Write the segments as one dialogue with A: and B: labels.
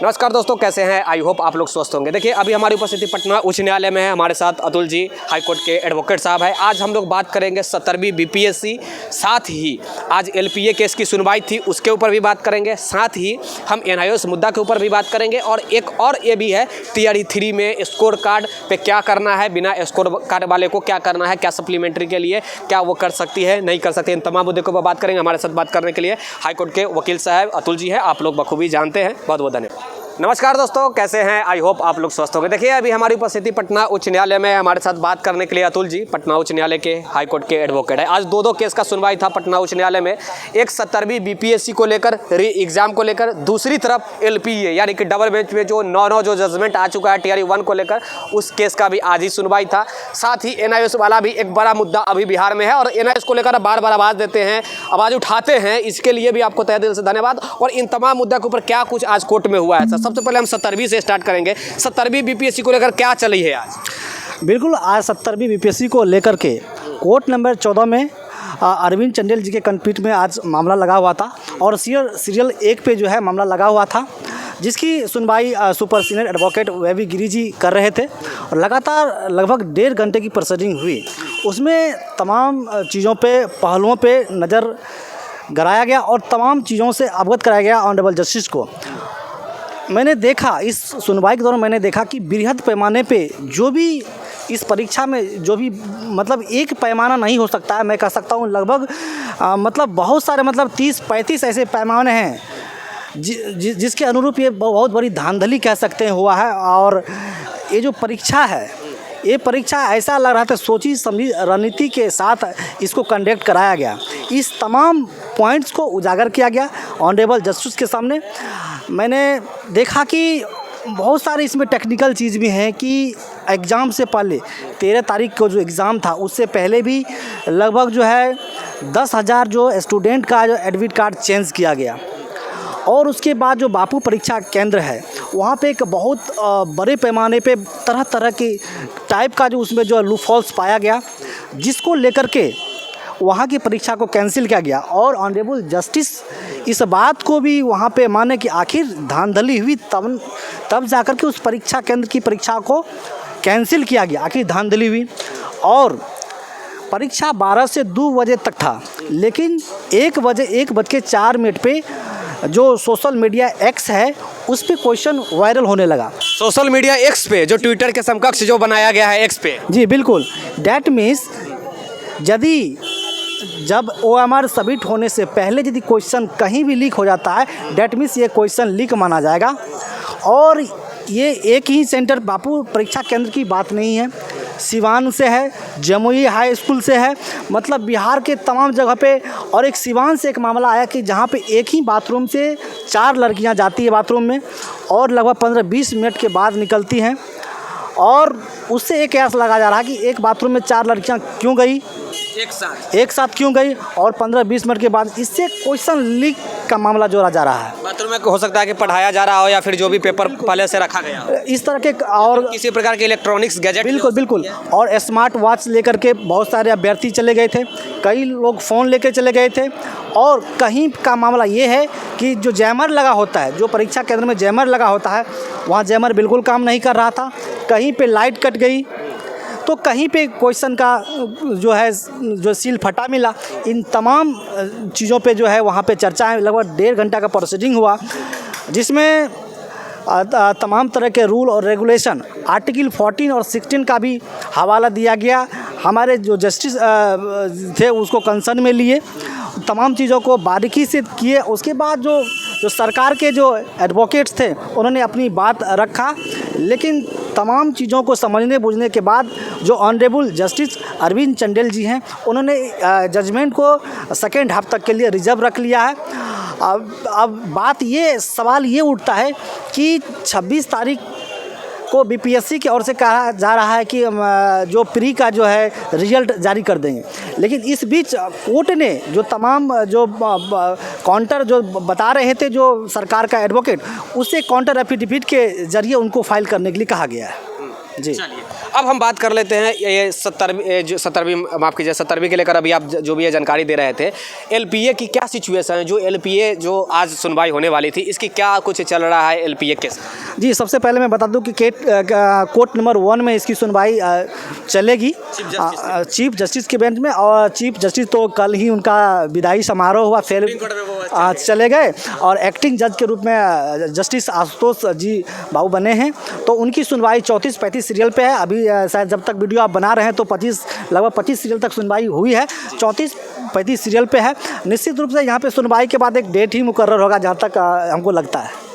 A: नमस्कार दोस्तों, कैसे हैं? आई होप आप लोग स्वस्थ होंगे। देखिए, अभी हमारी उपस्थिति पटना उच्च न्यायालय में है। हमारे साथ अतुल जी हाईकोर्ट के एडवोकेट साहब हैं। आज हम लोग बात करेंगे 17वीं बीपीएससी, साथ ही आज एलपीए केस की सुनवाई थी, उसके ऊपर भी बात करेंगे। साथ ही हम एनआईओएस मुद्दा के ऊपर भी बात करेंगे। और एक और ये भी है, टीआरई 3 में स्कोर कार्ड पे क्या करना है, बिना स्कोर कार्ड वाले को क्या करना है, क्या सप्लीमेंट्री के लिए क्या वो कर सकती है, नहीं कर सकती, इन तमाम मुद्दे के ऊपर बात करेंगे। हमारे साथ बात करने के लिए हाईकोर्ट के वकील साहब अतुल जी हैं। आप लोग बखूबी जानते हैं। बहुत बहुत धन्यवाद। नमस्कार दोस्तों, कैसे हैं? आई होप आप लोग स्वस्थ होंगे। देखिए, अभी हमारी उपस्थिति पटना उच्च न्यायालय में हमारे साथ बात करने के लिए अतुल जी पटना उच्च न्यायालय के हाईकोर्ट के एडवोकेट है। आज दो केस का सुनवाई था पटना उच्च न्यायालय में। एक 17वीं बीपीएससी को लेकर, री एग्जाम को लेकर, दूसरी तरफ एलपीए यानी कि डबल बेंच में जो 9-9 जो जजमेंट आ चुका है टीआरई 1 को लेकर, उस केस का भी आज ही सुनवाई था। साथ ही एनआईओएस वाला भी एक बड़ा मुद्दा अभी बिहार में है और एनआईओएस को लेकर बार बार आवाज़ देते हैं, आवाज़ उठाते हैं। इसके लिए भी आपको तहे दिल से धन्यवाद। और इन तमाम मुद्दों के ऊपर क्या कुछ आज कोर्ट में हुआ है, सबसे पहले हम 17वीं से स्टार्ट करेंगे। 17वीं बीपीएससी को लेकर क्या चली है आज?
B: बिल्कुल, आज 17वीं बीपीएससी को लेकर के कोर्ट नंबर 14 में अरविंद चंदेल जी के कंपीट में आज मामला लगा हुआ था और सीरियल 1 पे जो है मामला लगा हुआ था, जिसकी सुनवाई super senior advocate Vaivi Giri ji कर रहे थे। और लगातार लगभग 1.5 घंटे की प्रोसीडिंग हुई। उसमें तमाम चीज़ों पे, पहलुओं पे नज़र गड़ाया गया और तमाम चीज़ों से अवगत कराया गया ऑनरेबल जस्टिस को। मैंने देखा, इस सुनवाई के दौरान मैंने देखा कि बृहद पैमाने पे जो भी इस परीक्षा में जो भी मतलब एक पैमाना नहीं हो सकता है, मैं कह सकता हूँ लगभग मतलब बहुत सारे मतलब 30-35 ऐसे पैमाने हैं जिसके अनुरूप ये बहुत बड़ी धांधली कह सकते हैं हुआ है। और ये जो परीक्षा है, ये परीक्षा ऐसा लग रहा था सोची समझी रणनीति के साथ इसको कंडक्ट कराया गया। इस तमाम पॉइंट्स को उजागर किया गया ऑनरेबल जस्टिस के सामने। मैंने देखा कि बहुत सारे इसमें टेक्निकल चीज़ भी हैं कि एग्ज़ाम से पहले 13 तारीख को जो एग्ज़ाम था, उससे पहले भी लगभग जो है 10,000 जो स्टूडेंट का जो एडमिट कार्ड चेंज किया गया। और उसके बाद जो बापू परीक्षा केंद्र है, वहाँ पे एक बहुत बड़े पैमाने पे तरह तरह की टाइप का जो उसमें जो लूपहोल्स पाया गया, जिसको लेकर के वहाँ की परीक्षा को कैंसिल किया गया। और ऑनरेबल जस्टिस इस बात को भी वहाँ पे माने कि आखिर धांधली हुई, तब जाकर के उस परीक्षा केंद्र की परीक्षा को कैंसिल किया गया। आखिर धांधली हुई और परीक्षा 12 से 2 बजे तक था, लेकिन 1:04 पे जो सोशल मीडिया एक्स है, उस पे क्वेश्चन वायरल होने लगा।
A: सोशल मीडिया एक्स पे, जो ट्विटर के समकक्ष जो बनाया गया है एक्स पे।
B: जी बिल्कुल। डैट मीन्स जब OMR सबमिट होने से पहले यदि क्वेश्चन कहीं भी लीक हो जाता है, डैट मीन्स ये क्वेश्चन लीक माना जाएगा। और ये एक ही सेंटर बापू परीक्षा केंद्र की बात नहीं है, सिवान से है, जमुई हाई स्कूल से है, मतलब बिहार के तमाम जगह पे। और एक सिवान से एक मामला आया कि जहाँ पे एक ही बाथरूम से 4 लड़कियाँ जाती है बाथरूम में और लगभग 15-20 मिनट के बाद निकलती हैं। और उससे एक कयास लगा जा रहा है कि एक बाथरूम में 4 लड़कियाँ क्यों गई, एक साथ क्यों गई और 15-20 मिनट के बाद। इससे क्वेश्चन लीक का मामला जोड़ा जा रहा है।
A: बाथरूम में हो सकता है कि पढ़ाया जा रहा हो या फिर जो भी पेपर पहले से रखा गया हो,
B: इस तरह के और
A: किसी प्रकार के इलेक्ट्रॉनिक्स गैजेट।
B: बिल्कुल। और स्मार्ट वॉच लेकर के बहुत सारे अभ्यर्थी चले गए थे, कई लोग फ़ोन लेकर चले गए थे। और कहीं का मामला ये है कि जो जैमर लगा होता है, जो परीक्षा केंद्र में जैमर लगा होता है, वहाँ जैमर बिल्कुल काम नहीं कर रहा था। कहीं पे लाइट कट गई तो कहीं पे क्वेश्चन का जो है जो सील फटा मिला। इन तमाम चीज़ों पे जो है वहाँ पे चर्चा है। लगभग 1.5 घंटा का प्रोसीडिंग हुआ, जिसमें तमाम तरह के रूल और रेगुलेशन, आर्टिकल 14 और 16 का भी हवाला दिया गया। हमारे जो जस्टिस थे उसको कंसर्न में लिए, तमाम चीज़ों को बारीकी से किए। उसके बाद जो सरकार के जो एडवोकेट्स थे, उन्होंने अपनी बात रखा। लेकिन तमाम चीज़ों को समझने बूझने के बाद जो ऑनरेबल जस्टिस अरविंद चंदेल जी हैं, उन्होंने जजमेंट को सेकेंड हाफ तक के लिए रिजर्व रख लिया है। अब सवाल ये उठता है कि 26 तारीख को बीपीएससी की ओर से कहा जा रहा है कि जो प्री का जो है रिजल्ट जारी कर देंगे। लेकिन इस बीच कोर्ट ने जो तमाम जो काउंटर जो बता रहे थे जो सरकार का एडवोकेट, उससे काउंटर एफिडेविट के जरिए उनको फाइल करने के लिए कहा गया है। जी।
A: अब हम बात कर लेते हैं ये 70वीं माफ़ कीजिए 70वीं के लेकर अभी आप जो भी ये जानकारी दे रहे थे, LPA की क्या सिचुएशन है, जो LPA जो आज सुनवाई होने वाली थी इसकी क्या कुछ चल रहा है LPA के साथ?
B: जी, सबसे पहले मैं बता दूं कि कोर्ट नंबर 1 में इसकी सुनवाई चलेगी चीफ जस्टिस के बेंच में। और चीफ जस्टिस तो कल ही उनका विदाई समारोह हुआ, फिर चले गए और एक्टिंग जज के रूप में जस्टिस आशुतोष जी बाबू बने हैं। तो उनकी सुनवाई 34-35 सीरियल पे है। अभी शायद जब तक वीडियो आप बना रहे हैं तो लगभग 25 सीरियल तक सुनवाई हुई है, 34-35 सीरियल पे है। निश्चित रूप से यहाँ पे सुनवाई के बाद एक डेट ही मुकर्रर होगा, जहाँ तक हमको लगता है।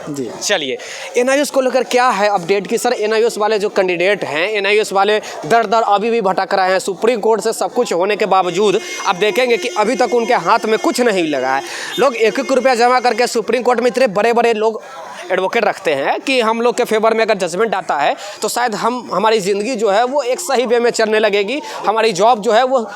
B: जी,
A: चलिए NIOS को लेकर क्या है अपडेट की? सर, NIOS वाले जो कैंडिडेट हैं, NIOS वाले दर अभी भी भटक रहे हैं। सुप्रीम कोर्ट से सब कुछ होने के बावजूद आप देखेंगे कि अभी तक उनके हाथ में कुछ नहीं लगा है। लोग 1-1 रुपया जमा करके सुप्रीम कोर्ट में इतने बड़े बड़े लोग एडवोकेट रखते हैं कि हम लोग के फेवर में अगर जजमेंट आता है तो शायद हमारी ज़िंदगी जो है वो एक सही वे में चलने लगेगी, हमारी जॉब जो है वो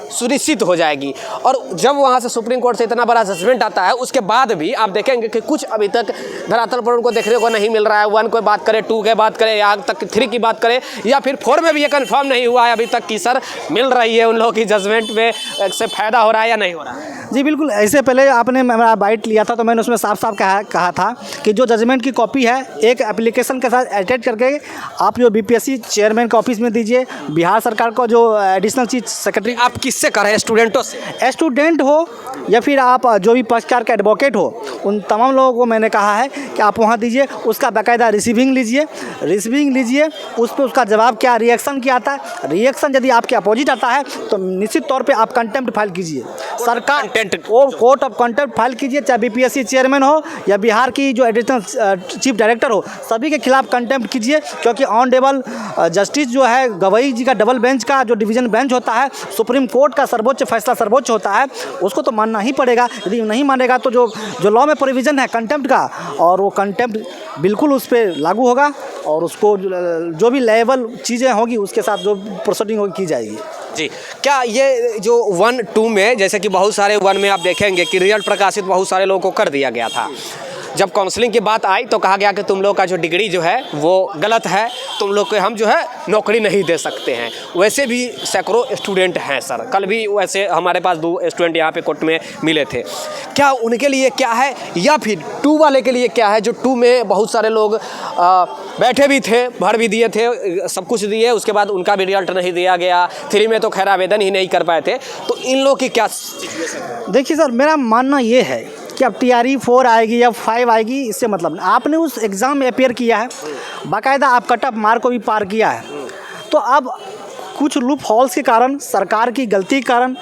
A: सुनिश्चित हो जाएगी। और जब वहाँ से सुप्रीम कोर्ट से इतना बड़ा जजमेंट आता है उसके बाद भी आप देखेंगे कि कुछ अभी तक धरातल पर उनको देखने को नहीं मिल रहा है। 1 की बात करें, 2 की बात करें, यहाँ तक 3 की बात करें, या फिर 4 में भी ये कंफर्म नहीं हुआ है अभी तक कि सर मिल रही है उन लोगों की जजमेंट में से फ़ायदा हो रहा है या नहीं हो रहा है।
B: जी बिल्कुल, ऐसे पहले आपने मेरा बाइट लिया था तो मैंने उसमें साफ साफ कहा था कि जो जजमेंट की कॉपी है एक एप्लीकेशन के साथ अटैच करके आप जो BPSC चेयरमैन के ऑफिस में दीजिए। बिहार सरकार को जो एडिशनल चीफ सेक्रेटरी,
A: आप किससे कर रहे हैं? स्टूडेंटों से?
B: स्टूडेंट हो या फिर आप जो भी पक्षकार के एडवोकेट हो, उन तमाम लोगों को मैंने कहा है कि आप वहाँ दीजिए, उसका बाकायदा रिसीविंग लीजिए, उस पर उसका जवाब क्या रिएक्शन क्या आता है। रिएक्शन यदि आपके अपोजिट आता है तो निश्चित तौर पे आप कंटेम्प्ट फाइल कीजिए, सरकार कोर्ट ऑफ कंटेम्प्ट फाइल कीजिए। चाहे BPSC चेयरमैन हो या बिहार की जो एडिशनल चीफ डायरेक्टर हो, सभी के खिलाफ कंटेम्प्ट कीजिए। क्योंकि ऑनरेबल जस्टिस जो है गवई जी का डबल बेंच का जो डिवीज़न बेंच होता है, सुप्रीम कोर्ट का सर्वोच्च फैसला सर्वोच्च होता है, उसको तो मानना ही पड़ेगा। यदि नहीं मानेगा तो जो लॉ में प्रोविज़न है कंटेम्प्ट का, और वो कंटेम्प्ट बिल्कुल उस पर लागू होगा और उसको जो भी लेवल चीज़ें होगी उसके साथ जो प्रोसीडिंग होगी की जाएगी।
A: जी, क्या ये जो 1-2 में, जैसे कि बहुत सारे 1 में आप देखेंगे कि रिजल्ट प्रकाशित बहुत सारे लोगों को कर दिया गया था, जब काउंसलिंग की बात आई तो कहा गया कि तुम लोग का जो डिग्री जो है वो गलत है, तुम लोग को हम जो है नौकरी नहीं दे सकते हैं। वैसे भी सैकड़ों स्टूडेंट हैं सर, कल भी वैसे हमारे पास 2 स्टूडेंट यहाँ पे कोर्ट में मिले थे। क्या उनके लिए क्या है, या फिर 2 वाले के लिए क्या है? जो 2 में बहुत सारे लोग बैठे भी थे, भर भी दिए थे, सब कुछ दिए, उसके बाद उनका भी रिजल्ट नहीं दिया गया। 3 में तो खैर आवेदन ही नहीं कर पाए थे। तो इन लोगों की क्या सिचुएशन है?
B: देखिए सर, मेरा मानना ये है कि अब TRE 4 आएगी या 5 आएगी इससे मतलब नहीं। आपने उस एग्ज़ाम में अपेयर किया है, बाकायदा आप कट ऑफ मार्क को भी पार किया है, तो अब कुछ लूप हॉल्स के कारण, सरकार की गलती के कारण,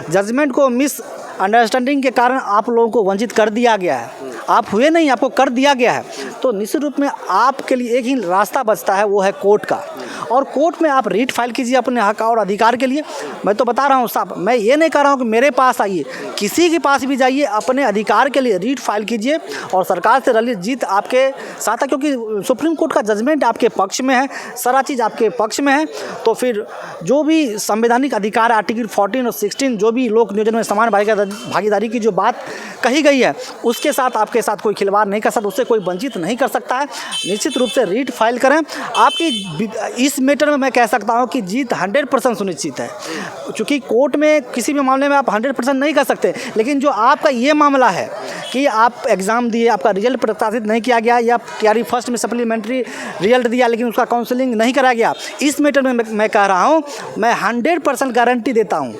B: जजमेंट को मिस अंडरस्टैंडिंग के कारण आप लोगों को वंचित कर दिया गया है। आप हुए नहीं, आपको कर दिया गया है। तो निश्चित रूप में आपके लिए एक ही रास्ता बचता है, वो है कोर्ट का। और कोर्ट में आप रीट फाइल कीजिए अपने हक और अधिकार के लिए। मैं तो बता रहा हूँ साहब, मैं ये नहीं कह रहा हूँ कि मेरे पास आइए, किसी के पास भी जाइए, अपने अधिकार के लिए रीट फाइल कीजिए और सरकार से रली जीत आपके साथ है। क्योंकि सुप्रीम कोर्ट का जजमेंट आपके पक्ष में है, सारा चीज़ आपके पक्ष में है। तो फिर जो भी संवैधानिक अधिकार आर्टिकल 14 और 16 जो भी लोक नियोजन में समान भागीदारी की जो बात कही गई है, उसके साथ आपके साथ कोई खिलवाड़ नहीं कर सकता, उससे कोई वंचित नहीं कर सकता है। निश्चित रूप से रीट फाइल करें। आपकी इस मैटर में मैं कह सकता हूं कि जीत 100% सुनिश्चित है। क्योंकि कोर्ट में किसी भी मामले में आप 100% नहीं कर सकते, लेकिन जो आपका ये मामला है कि आप एग्ज़ाम दिए, आपका रिजल्ट प्रकाशित नहीं किया गया, या TRE फर्स्ट में सप्लीमेंट्री रिजल्ट दिया लेकिन उसका काउंसलिंग नहीं कराया गया, इस मैटर में मैं कह रहा हूँ, मैं 100% गारंटी देता हूँ,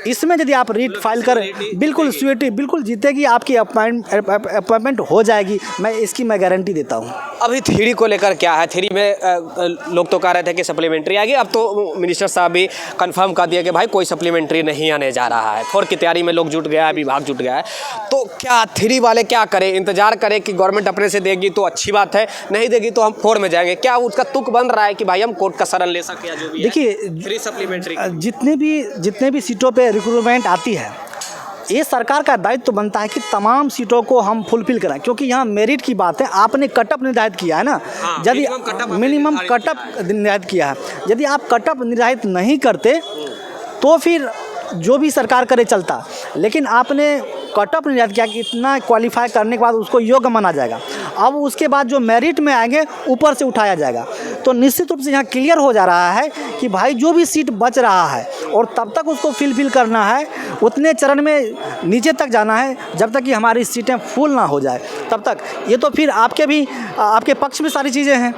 B: इसमें यदि आप रीट फाइल करें बिल्कुल स्वीटी बिल्कुल जीतेगी, आपकी अपॉइंटमेंट हो जाएगी। मैं इसकी गारंटी देता हूँ।
A: अभी 3 को लेकर क्या है? 3 में लोग तो कह रहे थे कि सप्लीमेंट्री आएगी, अब तो मिनिस्टर साहब भी कंफर्म कर दिया कि भाई कोई सप्लीमेंट्री नहीं आने जा रहा है। 4 की तैयारी में लोग जुट गया है, विभाग जुट गया है। तो क्या 3 वाले क्या करें? इंतजार करें कि गवर्नमेंट अपने से देगी तो अच्छी बात है, नहीं देगी तो हम 4 में जाएंगे? क्या उसका तुक बन रहा है कि भाई हम कोर्ट का शरण ले सकें या जो भी?
B: देखिए,
A: 3 सप्लीमेंट्री
B: जितने भी सीटों पे रिक्रूटमेंट आती है, ये सरकार का दायित्व तो बनता है कि तमाम सीटों को हम फुलफिल कराएं। क्योंकि यहाँ मेरिट की बात है, आपने कटअप निर्धारित किया है ना, यदि मिनिमम कटअप निर्धारित किया है, यदि आप कटअप निर्धारित नहीं करते तो फिर जो भी सरकार करे चलता, लेकिन आपने कटअप निर्धारित किया कि इतना क्वालिफाई करने के बाद उसको योग्य माना जाएगा। अब उसके बाद जो मेरिट में आएंगे ऊपर से उठाया जाएगा। तो निश्चित रूप से यहाँ क्लियर हो जा रहा है कि भाई जो भी सीट बच रहा है और तब तक उसको फिल करना है, उतने चरण में नीचे तक जाना है जब तक कि हमारी सीटें फुल ना हो जाए तब तक। ये तो फिर आपके पक्ष में सारी चीज़ें हैं,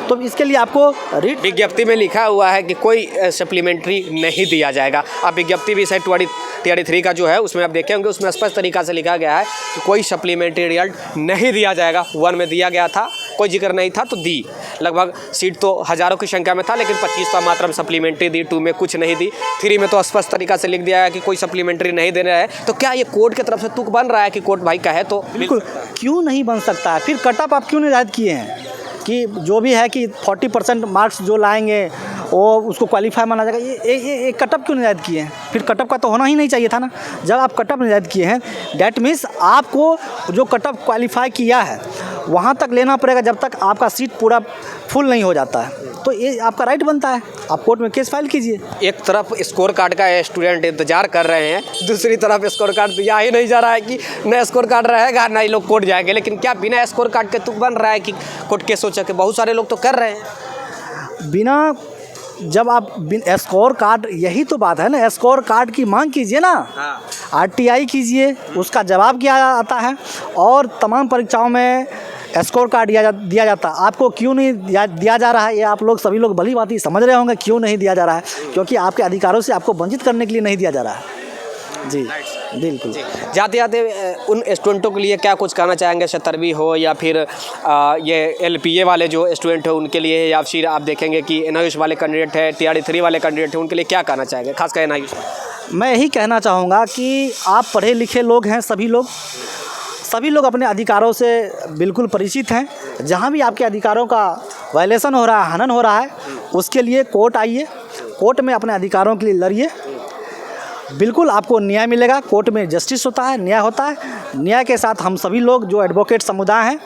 B: तो इसके लिए आपको
A: विज्ञप्ति में लिखा हुआ है कि कोई सप्लीमेंट्री नहीं दिया जाएगा। आप विज्ञप्ति भी शायद 23 का जो है उसमें आप देखे होंगे, उसमें स्पष्ट तरीक़ा से लिखा गया है कि कोई सप्लीमेंट्री रिजल्ट नहीं दिया जाएगा। 1 में दिया गया था, कोई जिक्र नहीं था तो दी, लगभग सीट तो हज़ारों की संख्या में था, लेकिन 25 मात्रा में सप्लीमेंट्री दी, 2 में कुछ नहीं दी, 3 में तो स्पष्ट तरीक़ा से लिख दिया है कि कोई सप्लीमेंट्री नहीं दे रहा है। तो क्या ये कोर्ट की तरफ से तुक बन रहा है कि कोर्ट भाई कहे तो?
B: बिल्कुल, क्यों नहीं बन सकता है? फिर कट ऑफ आप क्यों निर्धारित किए हैं कि जो भी है कि 40% मार्क्स जो लाएंगे वो उसको क्वालिफाई माना जाएगा? ये कट ऑफ क्यों निर्धारित किए हैं? फिर कट ऑफ का तो होना ही नहीं चाहिए था ना। जब आप कट ऑफ निर्धारित किए हैं, डैट मीन्स आपको जो कट ऑफ क्वालिफाई किया है वहाँ तक लेना पड़ेगा जब तक आपका सीट पूरा फुल नहीं हो जाता है। तो ये आपका राइट बनता है, आप कोर्ट में केस फाइल कीजिए।
A: एक तरफ स्कोर कार्ड का स्टूडेंट इंतजार कर रहे हैं, दूसरी तरफ स्कोर कार्ड दिया ही नहीं जा रहा है कि न स्कोर कार्ड रहेगा ना ही लोग कोर्ट जाएंगे। लेकिन क्या बिना स्कोर कार्ड के तुक बन रहा है कि कोर्ट केस हो सके? बहुत सारे लोग तो कर रहे हैं
B: बिना, जब आप स्कोर कार्ड, यही तो बात है ना, स्कोर कार्ड की मांग कीजिए ना। RTI कीजिए, उसका जवाब किया जाता है और तमाम परीक्षाओं में स्कोर कार्ड दिया जाता है। आपको क्यों नहीं दिया जा रहा है, ये आप लोग सभी लोग भली बात समझ रहे होंगे क्यों नहीं दिया जा रहा है, क्योंकि आपके अधिकारों से आपको वंचित करने के लिए नहीं दिया जा रहा है। जी बिल्कुल।
A: जाते जाते उन स्टूडेंटों के लिए क्या कुछ कहना चाहेंगे? 70वीं हो या फिर ये LPA वाले जो स्टूडेंट हैं उनके लिए, या फिर आप देखेंगे कि NIOS वाले कैंडिडेट है, TRD3 वाले कैंडिडेट हैं, उनके लिए क्या कहना चाहेंगे, खासकर NIOS?
B: मैं यही कहना चाहूँगा कि आप पढ़े लिखे लोग हैं, सभी लोग अपने अधिकारों से बिल्कुल परिचित हैं। जहाँ भी आपके अधिकारों का वायलेशन हो रहा है, हनन हो रहा है, उसके लिए कोर्ट आइए, कोर्ट में अपने अधिकारों के लिए लड़िए, बिल्कुल आपको न्याय मिलेगा। कोर्ट में जस्टिस होता है, न्याय होता है। न्याय के साथ हम सभी लोग जो एडवोकेट समुदाय हैं,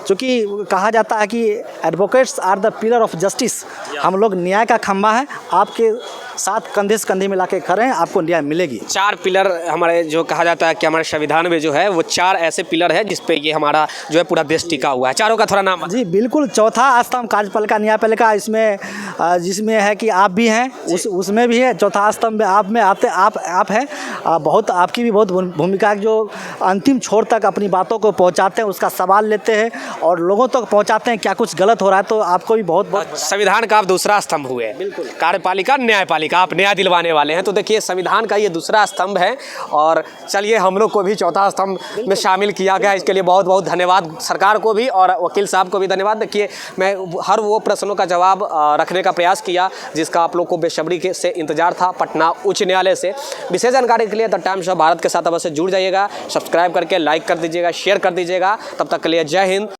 B: चूँकि कहा जाता है कि advocates are the pillar of justice, हम लोग न्याय का खंभा है, आपके साथ कंधे से कंधे मिला के खड़े हैं, आपको न्याय मिलेगी। 4
A: पिलर हमारे जो कहा जाता है कि हमारे संविधान में जो है वो 4 ऐसे पिलर है जिस पे ये हमारा जो है पूरा देश टिका हुआ है। चारों का थोड़ा नाम?
B: जी बिल्कुल, चौथा स्तंभ कार्यपालिका न्यायपालिका, इसमें जिसमें है कि आप भी हैं, उसमें भी है। चौथा स्तंभ में आप हैं, बहुत आपकी भी बहुत भूमिका है, जो अंतिम छोर तक अपनी बातों को पहुँचाते हैं, उसका सवाल लेते हैं और लोगों तक पहुँचाते हैं। क्या कुछ गलत हो रहा है तो आपको भी बहुत
A: संविधान का आप दूसरा स्तंभ हुए। बिल्कुल, कार्यपालिका न्यायपालिका, आप न्याय दिलवाने वाले हैं। तो देखिए संविधान का ये दूसरा स्तंभ है और चलिए हम लोग को भी चौथा स्तंभ में शामिल किया गया। इसके लिए बहुत बहुत धन्यवाद सरकार को भी और वकील साहब को भी धन्यवाद। देखिए मैं हर वो प्रश्नों का जवाब रखने का प्रयास किया जिसका आप लोग को बेसब्री से इंतजार था पटना उच्च न्यायालय से। विशेष जानकारी के लिए द टाइम्स ऑफ भारत के साथ अवश्य जुड़ जाइएगा, सब्सक्राइब करके लाइक कर दीजिएगा, शेयर कर दीजिएगा। तब तक के लिए जय हिंद।